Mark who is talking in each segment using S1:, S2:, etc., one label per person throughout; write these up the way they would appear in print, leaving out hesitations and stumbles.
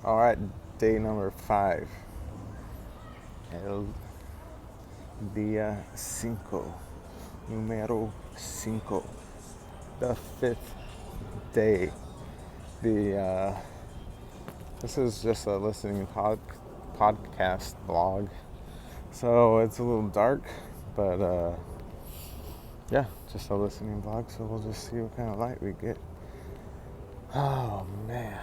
S1: All right, day number 5. El día 5. Número 5. The 5th day. This is just a listening podcast vlog. So it's a little dark, but yeah, just a listening vlog. So we'll just see what kind of light we get. Oh man.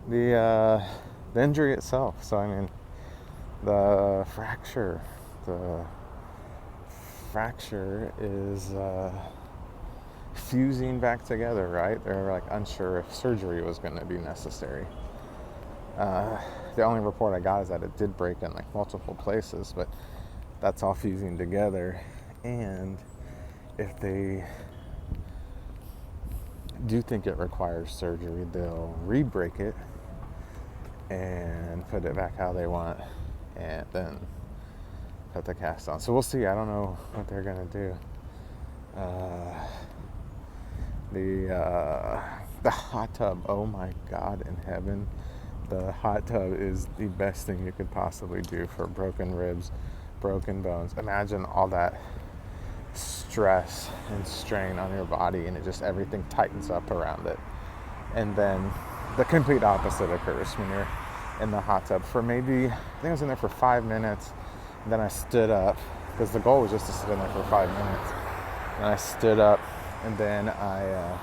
S1: The injury itself. So I mean, the fracture is fusing back together, right? They're like unsure if surgery was going to be necessary. The only report I got is that it did break in like multiple places, but that's all fusing together. And if they do think it requires surgery, they'll re-break it and put it back how they want, and then put the cast on. So we'll see. I don't know what they're gonna do. The hot tub. Oh my God in heaven! The hot tub is the best thing you could possibly do for broken ribs, broken bones. Imagine all that stress and strain on your body, and it just everything tightens up around it. And then the complete opposite occurs when you're in the hot tub for maybe, I think I was in there for 5 minutes, and then I stood up, because the goal was just to sit in there for 5 minutes. And I stood up, and then I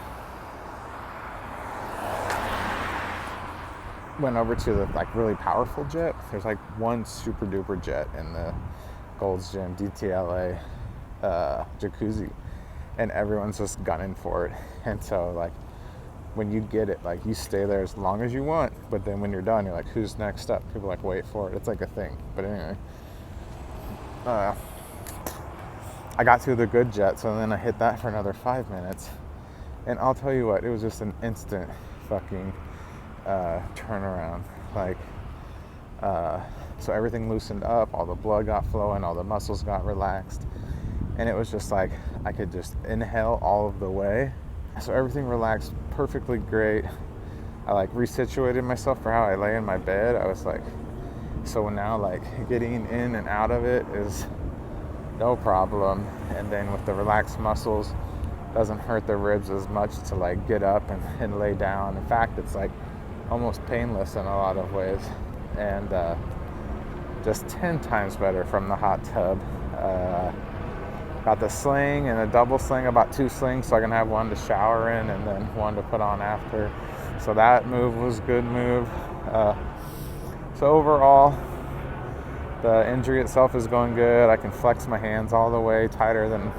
S1: went over to the like really powerful jet. There's like one super duper jet in the Gold's Gym DTLA jacuzzi, and everyone's just gunning for it. And so like when you get it, like you stay there as long as you want, but then when you're done, you're like, who's next up? People like wait for it. It's like a thing. But anyway, I got to the good jet, so then I hit that for another 5 minutes, and I'll tell you what, it was just an instant fucking turnaround. Like so everything loosened up, all the blood got flowing, all the muscles got relaxed, and it was just like I could just inhale all of the way. So everything relaxed perfectly great. I like resituated myself for how I lay in my bed. I was like, so now like getting in and out of it is no problem. And then with the relaxed muscles, doesn't hurt the ribs as much to like get up and lay down. In fact, it's like almost painless in a lot of ways. And just 10 times better from the hot tub. Got the sling and a double sling, about 2 slings, so I can have one to shower in and then one to put on after. So that move was a good move. So overall, the injury itself is going good. I can flex my hands all the way tighter than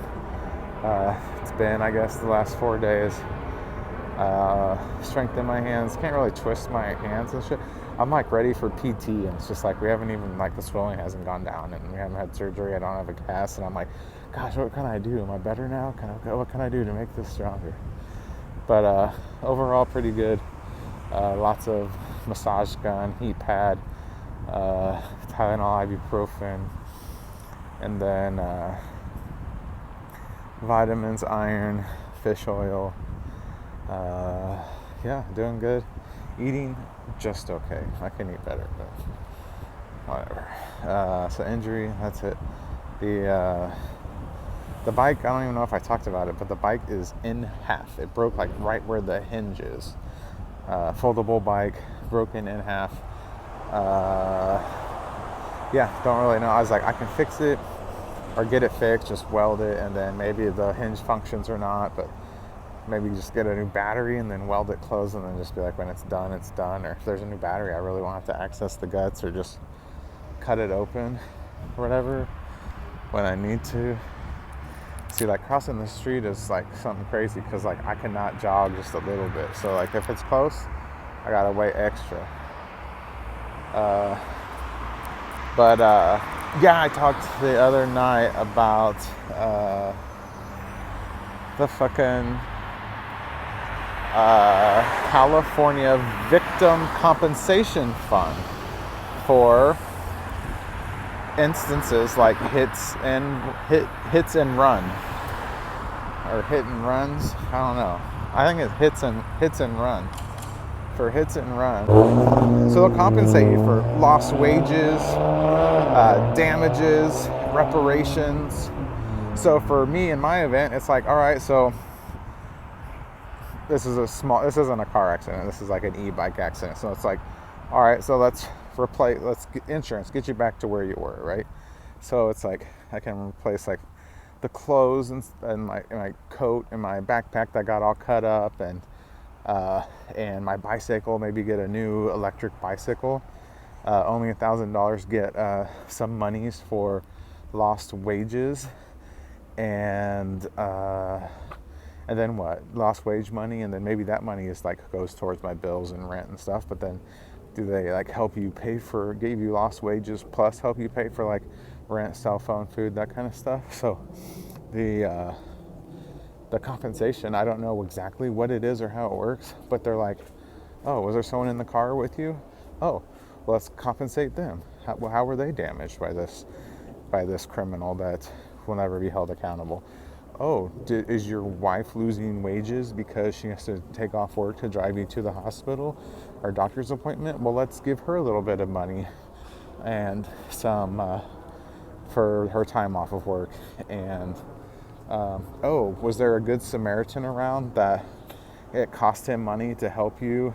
S1: it's been, I guess, the last 4 days. Strengthen my hands. Can't really twist my hands and shit. I'm like ready for PT, and it's just like we haven't even, like the swelling hasn't gone down, and we haven't had surgery. I don't have a cast, and I'm like, gosh, what can I do? Am I better now? What can I do to make this stronger? But overall, pretty good. Lots of massage gun, heat pad, Tylenol, ibuprofen, and then vitamins, iron, fish oil. Yeah, doing good. Eating just okay. I can eat better, but whatever. So injury, that's it. The bike, I don't even know if I talked about it, but the bike is in half. It broke like right where the hinge is. Foldable bike, broken in half. Yeah, don't really know. I was like, I can fix it or get it fixed, just weld it, and then maybe the hinge functions or not, but maybe just get a new battery and then weld it closed, and then just be like, when it's done, it's done. Or if there's a new battery, I really won't have to access the guts, or just cut it open or whatever when I need to. See, like crossing the street is like something crazy, because like I cannot jog just a little bit. So like if it's close, I gotta wait extra. But yeah, I talked the other night about the fucking California Victim Compensation Fund for instances like hits and run, or hit and runs. I don't know. I think it's hits and run. for hits and run. So they'll compensate you for lost wages, damages, reparations. So for me in my event, it's like, all right, so this isn't a car accident. This is like an e-bike accident. So it's like, all right, so let's get insurance, get you back to where you were, right? So it's like, I can replace like the clothes and my coat and my backpack that got all cut up, and my bicycle, maybe get a new electric bicycle. Only $1,000 get some monies for lost wages, and then what? Lost wage money, and then maybe that money is like goes towards my bills and rent and stuff. But then, do they like help you give you lost wages plus help you pay for like rent, cell phone, food, that kind of stuff? So the compensation, I don't know exactly what it is or how it works, but they're like, oh, was there someone in the car with you? Oh, well, let's compensate them. How were they damaged by this criminal that will never be held accountable? Oh, is your wife losing wages because she has to take off work to drive you to the hospital or doctor's appointment? Well, let's give her a little bit of money and some for her time off of work. And oh, was there a good Samaritan around that it cost him money to help you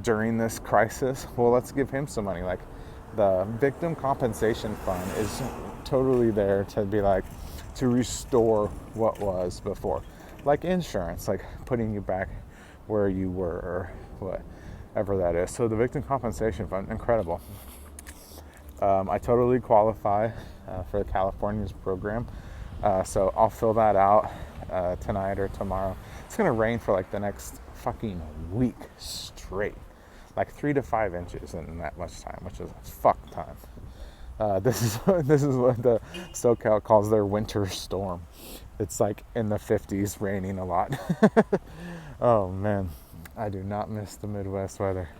S1: during this crisis? Well, let's give him some money. Like, the victim compensation fund is totally there to be like, to restore what was before. Like insurance, like putting you back where you were, or whatever that is. So the victim compensation fund, incredible. I totally qualify for the California's program. So I'll fill that out tonight or tomorrow. It's gonna rain for like the next fucking week straight. Like 3 to 5 inches in that much time, which is a fuck time. This is what the SoCal calls their winter storm. It's like in the 50s, raining a lot. Oh man, I do not miss the Midwest weather.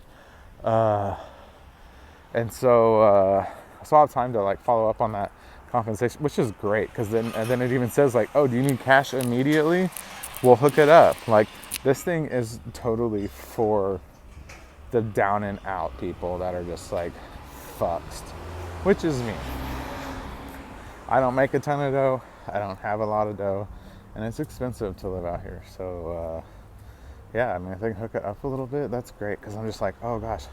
S1: And so I'll have time to like follow up on that compensation, which is great, because then it even says like, oh, do you need cash immediately? We'll hook it up. Like, this thing is totally for the down and out people that are just like fucked, which is me. I don't make a ton of dough. I don't have a lot of dough, and it's expensive to live out here. So yeah, I mean, if they can hook it up a little bit, that's great, because I'm just like, oh gosh,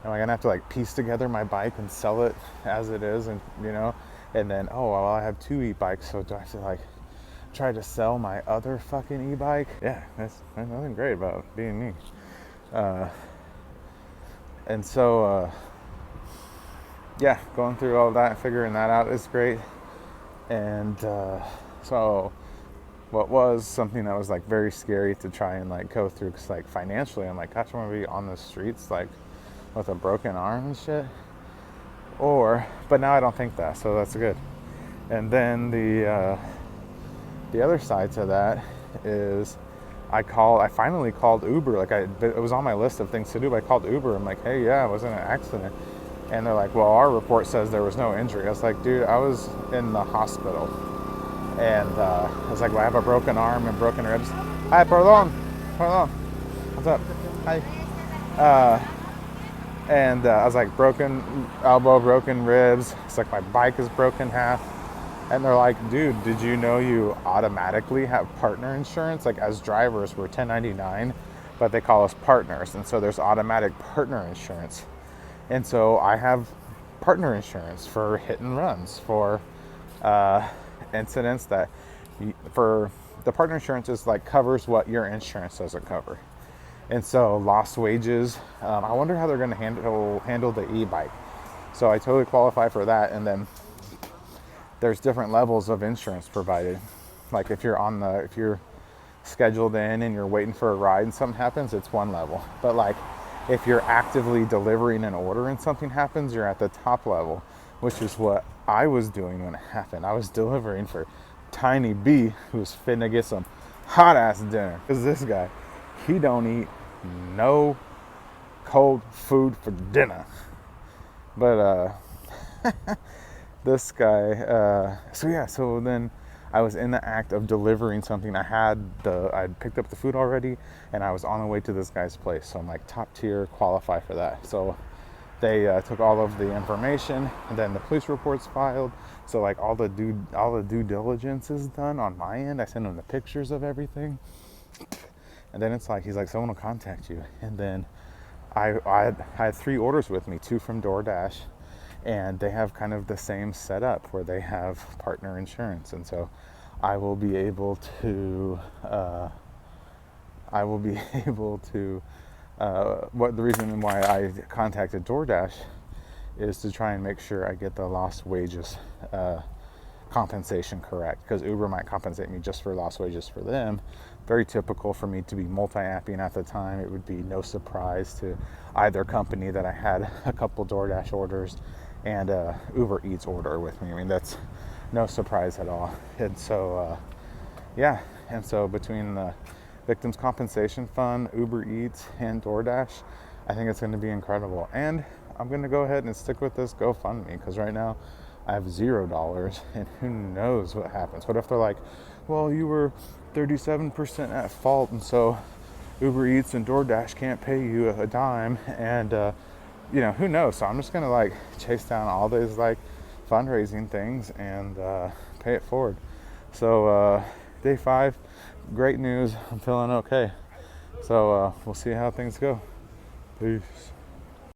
S1: am I gonna have to like piece together my bike and sell it as it is, and and then, oh well, I have 2 e-bikes, so do I have to like try to sell my other fucking e-bike? Yeah, there's nothing great about being me. And so, yeah, going through all that and figuring that out is great. And so what was something that was like very scary to try and like go through, because like financially, I'm like, gosh, I want to be on the streets like with a broken arm and shit. But now I don't think that, so that's good. And then the other side to that is I finally called Uber. Like, it was on my list of things to do, but I called Uber. I'm like, hey, yeah, I was in an accident. And they're like, well, our report says there was no injury. I was like, dude, I was in the hospital. And I was like, well, I have a broken arm and broken ribs. Hi, perdón. What's up? Hi. And I was like, broken elbow, broken ribs. It's like my bike is broken half. And they're like, dude, did you know you automatically have partner insurance? Like, as drivers, we're 1099, but they call us partners. And so there's automatic partner insurance. And so I have partner insurance for hit and runs, for incidents that, for the partner insurance is like covers what your insurance doesn't cover. And so lost wages, I wonder how they're going to handle the e-bike. So I totally qualify for that. And then there's different levels of insurance provided. Like if you're scheduled in and you're waiting for a ride and something happens, it's one level. But like if you're actively delivering an order and something happens, you're at the top level, which is what I was doing when it happened. I was delivering for Tiny B, who's finna get some hot ass dinner. Because this guy, he don't eat no cold food for dinner. But this guy, so then I was in the act of delivering something. I'd picked up the food already, and I was on the way to this guy's place. So I'm like top tier, qualify for that. So they took all of the information, and then the police report's filed. So like all the due diligence is done on my end. I send him the pictures of everything, and then it's like he's like, someone will contact you. And then I had 3 orders with me, 2 from DoorDash, and they have kind of the same setup where they have partner insurance, and so I will be able to what the reason why I contacted DoorDash is to try and make sure I get the lost wages compensation correct, because Uber might compensate me just for lost wages for them. Very typical for me to be multi-apping at the time. It would be no surprise to either company that I had a couple DoorDash orders and Uber Eats order with me. I mean, that's no surprise at all. And so and so between the Victims Compensation Fund, Uber Eats, and DoorDash, I think it's going to be incredible. And I'm going to go ahead and stick with this GoFundMe, because right now I have $0, and who knows what happens. What if they're like, well, you were 37% at fault, and so Uber Eats and DoorDash can't pay you a dime, and who knows? So I'm just gonna like chase down all these like fundraising things and pay it forward. So day 5, great news. I'm feeling okay. So we'll see how things go. Peace.